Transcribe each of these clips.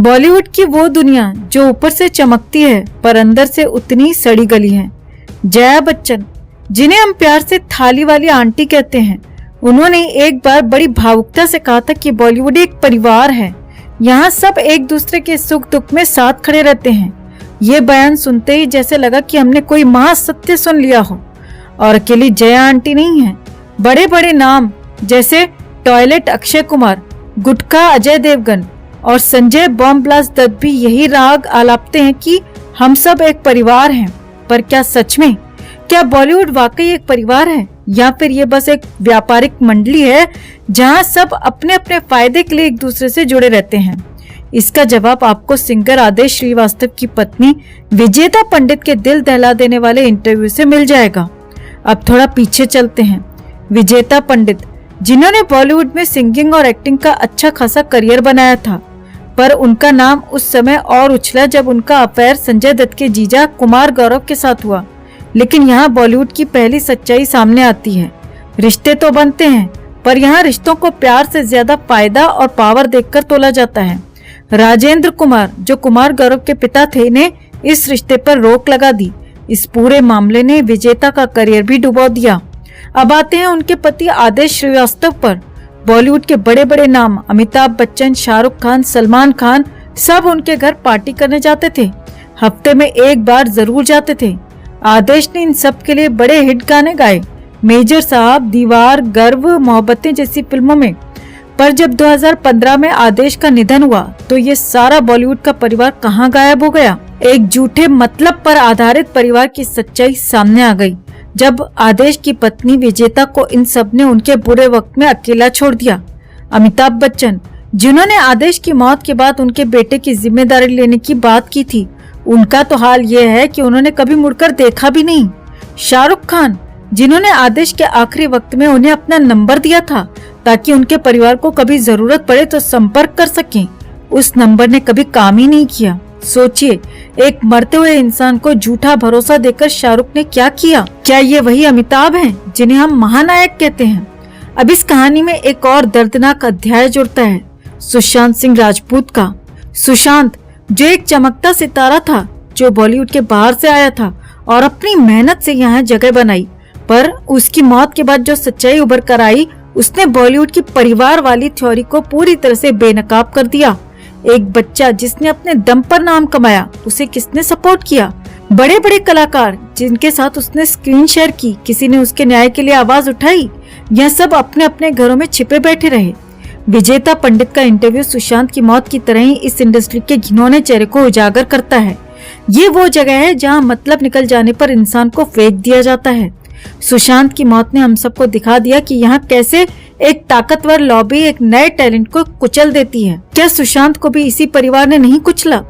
बॉलीवुड की वो दुनिया जो ऊपर से चमकती है पर अंदर से उतनी सड़ी गली है। जया बच्चन, जिन्हें हम प्यार से थाली वाली आंटी कहते हैं, उन्होंने एक बार बड़ी भावुकता से कहा था कि बॉलीवुड एक परिवार है, यहाँ सब एक दूसरे के सुख दुख में साथ खड़े रहते हैं। ये बयान सुनते ही जैसे लगा कि हमने कोई महासत्य सुन लिया हो। और अकेली जया आंटी नहीं है, बड़े बड़े नाम जैसे टॉयलेट अक्षय कुमार, गुटखा अजय देवगन और संजय बॉम्ब ब्लास्ट दत्त भी यही राग आलापते हैं कि हम सब एक परिवार हैं। पर क्या सच में, क्या बॉलीवुड वाकई एक परिवार है या फिर ये बस एक व्यापारिक मंडली है जहां सब अपने अपने फायदे के लिए एक दूसरे से जुड़े रहते हैं? इसका जवाब आपको सिंगर आदेश श्रीवास्तव की पत्नी विजेता पंडित के दिल दहला देने वाले इंटरव्यू से मिल जाएगा। अब थोड़ा पीछे चलते हैं। विजेता पंडित, जिन्होंने बॉलीवुड में सिंगिंग और एक्टिंग का अच्छा खासा करियर बनाया था, पर उनका नाम उस समय और उछला जब उनका अफेयर संजय दत्त के जीजा कुमार गौरव के साथ हुआ। लेकिन यहाँ बॉलीवुड की पहली सच्चाई सामने आती है। रिश्ते तो बनते हैं, पर यहाँ रिश्तों को प्यार से ज्यादा फायदा और पावर देखकर तोला जाता है। राजेंद्र कुमार, जो कुमार गौरव के पिता थे, ने इस रिश्ते पर रोक लगा दी। इस पूरे मामले ने विजेता का करियर भी डुबो दिया। अब आते हैं उनके पति आदेश श्रीवास्तव पर। बॉलीवुड के बड़े बड़े नाम अमिताभ बच्चन, शाहरुख खान, सलमान खान सब उनके घर पार्टी करने जाते थे। हफ्ते में एक बार जरूर जाते थे। आदेश ने इन सब के लिए बड़े हिट गाने गाए, मेजर साहब, दीवार, गर्व, मोहब्बतें जैसी फिल्मों में। पर जब 2015 में आदेश का निधन हुआ तो ये सारा बॉलीवुड का परिवार कहाँ गायब हो गया? एक झूठे मतलब पर आधारित परिवार की सच्चाई सामने आ गई जब आदेश की पत्नी विजेता को इन सब ने उनके बुरे वक्त में अकेला छोड़ दिया। अमिताभ बच्चन, जिन्होंने आदेश की मौत के बाद उनके बेटे की जिम्मेदारी लेने की बात की थी, उनका तो हाल ये है कि उन्होंने कभी मुड़कर देखा भी नहीं। शाहरुख खान, जिन्होंने आदेश के आखिरी वक्त में उन्हें अपना नंबर दिया था ताकि उनके परिवार को कभी जरूरत पड़े तो संपर्क कर सकें, उस नंबर ने कभी काम ही नहीं किया। सोचिए, एक मरते हुए इंसान को झूठा भरोसा देकर शाहरुख ने क्या किया? क्या ये वही अमिताभ हैं जिन्हें हम महानायक कहते हैं? अब इस कहानी में एक और दर्दनाक अध्याय जुड़ता है, सुशांत सिंह राजपूत का। सुशांत, जो एक चमकता सितारा था, जो बॉलीवुड के बाहर से आया था और अपनी मेहनत से यहाँ जगह बनाई, पर उसकी मौत के बाद जो सच्चाई उभर कर आई, उसने बॉलीवुड की परिवार वाली थ्योरी को पूरी तरह से बेनकाब कर दिया। एक बच्चा जिसने अपने दम पर नाम कमाया, उसे किसने सपोर्ट किया? बड़े बड़े कलाकार जिनके साथ उसने स्क्रीन शेयर की, किसी ने उसके न्याय के लिए आवाज उठाई? यह सब अपने अपने घरों में छिपे बैठे रहे। विजेता पंडित का इंटरव्यू सुशांत की मौत की तरह ही इस इंडस्ट्री के घिनौने चेहरे को उजागर करता है। ये वो जगह है जहाँ मतलब निकल जाने पर इंसान को फेंक दिया जाता है। सुशांत की मौत ने हम सबको दिखा दिया कि यहाँ कैसे एक ताकतवर लॉबी एक नए टैलेंट को कुचल देती है। क्या सुशांत को भी इसी परिवार ने नहीं कुचला?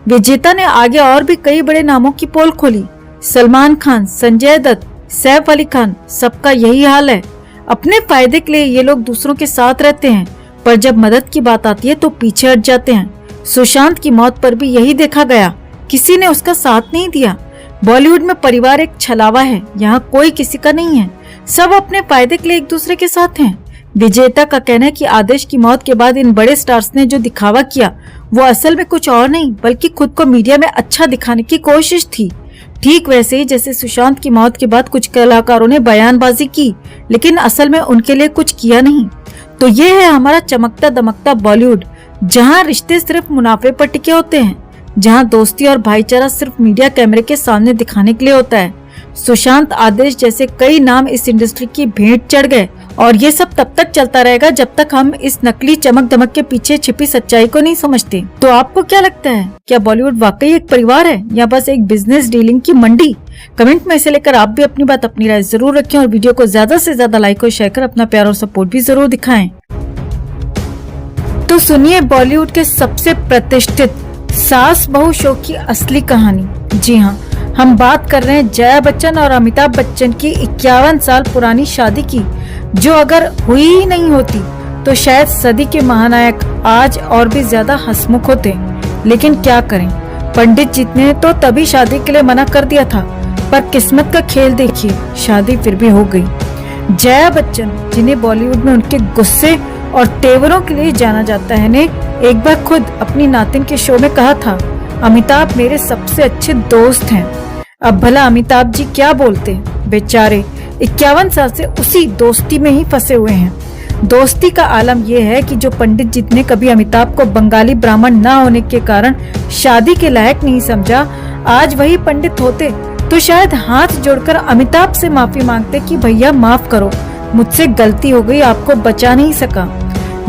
विजेता ने आगे और भी कई बड़े नामों की पोल खोली। सलमान खान, संजय दत्त, सैफ अली खान, सबका यही हाल है। अपने फायदे के लिए ये लोग दूसरों के साथ रहते हैं, पर जब मदद की बात आती है तो पीछे हट जाते हैं। सुशांत की मौत पर भी यही देखा गया, किसी ने उसका साथ नहीं दिया। बॉलीवुड में परिवार एक छलावा है, यहाँ कोई किसी का नहीं है, सब अपने फायदे के लिए एक दूसरे के साथ हैं। विजेता का कहना है कि आदेश की मौत के बाद इन बड़े स्टार्स ने जो दिखावा किया, वो असल में कुछ और नहीं बल्कि खुद को मीडिया में अच्छा दिखाने की कोशिश थी। ठीक वैसे ही जैसे सुशांत की मौत के बाद कुछ कलाकारों ने बयानबाजी की, लेकिन असल में उनके लिए कुछ किया नहीं। तो ये है हमारा चमकता दमकता बॉलीवुड, जहाँ रिश्ते सिर्फ मुनाफे पर टिके होते हैं, जहाँ दोस्ती और भाईचारा सिर्फ मीडिया कैमरे के सामने दिखाने के लिए होता है। सुशांत, आदेश जैसे कई नाम इस इंडस्ट्री की भेंट चढ़ गए और ये सब तब तक चलता रहेगा जब तक हम इस नकली चमक दमक के पीछे छिपी सच्चाई को नहीं समझते। तो आपको क्या लगता है, क्या बॉलीवुड वाकई एक परिवार है या बस एक बिजनेस डीलिंग की मंडी? कमेंट में इसे लेकर आप भी अपनी बात, अपनी राय जरूर रखें और वीडियो को ज्यादा से ज्यादा लाइक और शेयर कर अपना प्यार और सपोर्ट भी जरूर दिखाएं। तो सुनिए बॉलीवुड के सबसे प्रतिष्ठित सास बहू शो की असली कहानी। जी हाँ, हम बात कर रहे हैं जया बच्चन और अमिताभ बच्चन की 51 साल पुरानी शादी की, जो अगर हुई ही नहीं होती तो शायद सदी के महानायक आज और भी ज्यादा हंसमुख होते। लेकिन क्या करें, पंडित जी ने तो तभी शादी के लिए मना कर दिया था, पर किस्मत का खेल देखिए, शादी फिर भी हो गई। जया बच्चन, जिन्हें बॉलीवुड में उनके गुस्से और तेवरों के लिए जाना जाता है ने एक बार खुद अपनी नातिन के शो में कहा था, अमिताभ मेरे सबसे अच्छे दोस्त हैं। अब भला अमिताभ जी क्या बोलते, बेचारे 51 साल से उसी दोस्ती में ही फंसे हुए हैं। दोस्ती का आलम यह है कि जो पंडित जी ने कभी अमिताभ को बंगाली ब्राह्मण न होने के कारण शादी के लायक नहीं समझा, आज वही पंडित होते तो शायद हाथ जोड़कर अमिताभ से माफी मांगते कि भैया माफ करो, मुझसे गलती हो गई, आपको बचा नहीं सका।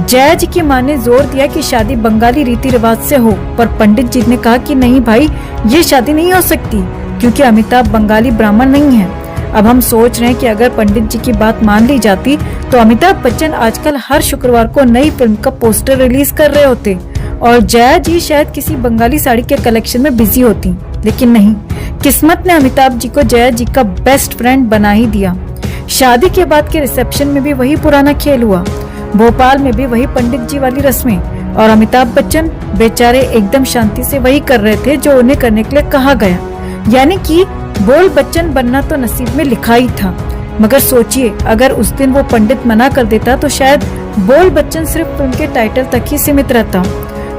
जया जी की मां ने जोर दिया कि शादी बंगाली रीति रिवाज से हो, पर पंडित जी ने कहा कि नहीं भाई, ये शादी नहीं हो सकती क्योंकि अमिताभ बंगाली ब्राह्मण नहीं है। अब हम सोच रहे हैं कि अगर पंडित जी की बात मान ली जाती तो अमिताभ बच्चन आजकल हर शुक्रवार को नई फिल्म का पोस्टर रिलीज कर रहे होते और जया जी शायद किसी बंगाली साड़ी के कलेक्शन में बिजी होती। लेकिन नहीं, किस्मत ने अमिताभ जी को जया जी का बेस्ट फ्रेंड बना ही दिया। शादी के बाद के रिसेप्शन में भी वही पुराना खेल हुआ, भोपाल में भी वही पंडित जी वाली रस्में, और अमिताभ बच्चन बेचारे एकदम शांति से वही कर रहे थे जो उन्हें करने के लिए कहा गया, यानी कि बोल बच्चन बनना तो नसीब में लिखा ही था। मगर सोचिए, अगर उस दिन वो पंडित मना कर देता तो शायद बोल बच्चन सिर्फ फिल्म के टाइटल तक ही सीमित रहता।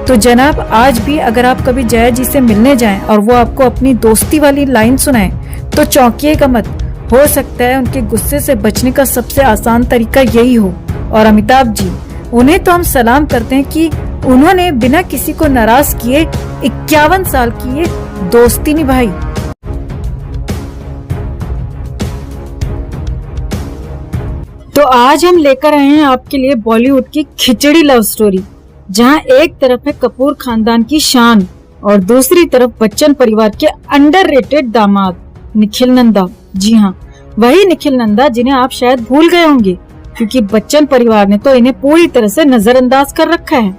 तो जनाब, आज भी अगर आप कभी जया जी से मिलने जाएं और वो आपको अपनी दोस्ती वाली लाइन सुनाएं तो चौंकिएगा मत, हो सकता है उनके गुस्से से बचने का सबसे आसान तरीका यही हो। और अमिताभ जी, उन्हें तो हम सलाम करते हैं कि उन्होंने बिना किसी को नाराज किए 51 साल की ये दोस्ती निभाई। तो आज हम लेकर आए हैं आपके लिए बॉलीवुड की खिचड़ी लव स्टोरी, जहां एक तरफ है कपूर खानदान की शान और दूसरी तरफ बच्चन परिवार के अंडररेटेड दामाद निखिल नंदा। जी हाँ, वही निखिल नंदा जिन्हें आप शायद भूल गए होंगे क्योंकि बच्चन परिवार ने तो इन्हें पूरी तरह से नजरअंदाज कर रखा है।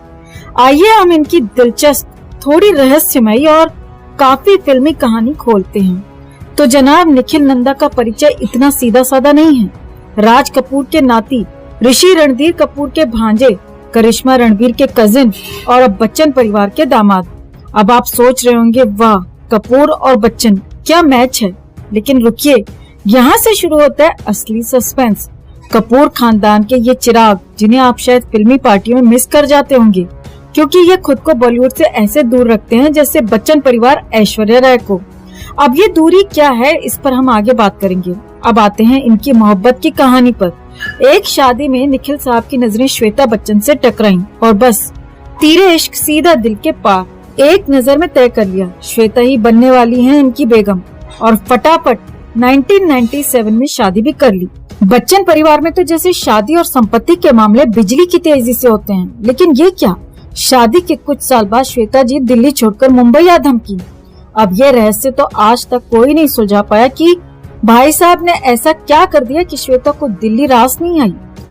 आइए हम इनकी दिलचस्प, थोड़ी रहस्यमयी और काफी फिल्मी कहानी खोलते हैं। तो जनाब, निखिल नंदा का परिचय इतना सीधा साधा नहीं है। राज कपूर के नाती, ऋषि रणधीर कपूर के भांजे, करिश्मा रणवीर के कजिन और अब बच्चन परिवार के दामाद। अब आप सोच रहे होंगे, वाह, कपूर और बच्चन क्या मैच है। लेकिन रुकिए, यहाँ से शुरू होता है असली सस्पेंस। कपूर खानदान के ये चिराग, जिन्हें आप शायद फिल्मी पार्टियों में मिस कर जाते होंगे क्योंकि ये खुद को बॉलीवुड से ऐसे दूर रखते हैं जैसे बच्चन परिवार ऐश्वर्या राय को। अब ये दूरी क्या है, इस पर हम आगे बात करेंगे। अब आते हैं इनकी मोहब्बत की कहानी पर। एक शादी में निखिल साहब की नजरें श्वेता बच्चन से टकराईं और बस तीरे इश्क सीधा दिल के पार। एक नजर में तय कर लिया, श्वेता ही बनने वाली हैं इनकी बेगम, और फटाफट 1997 में शादी भी कर ली। बच्चन परिवार में तो जैसे शादी और संपत्ति के मामले बिजली की तेजी से होते हैं, लेकिन ये क्या, शादी के कुछ साल बाद श्वेता जी दिल्ली छोड़कर मुंबई आ धमकी। अब ये रहस्य तो आज तक कोई नहीं सुलझा पाया कि भाई साहब ने ऐसा क्या कर दिया कि श्वेता को दिल्ली रास नहीं आई।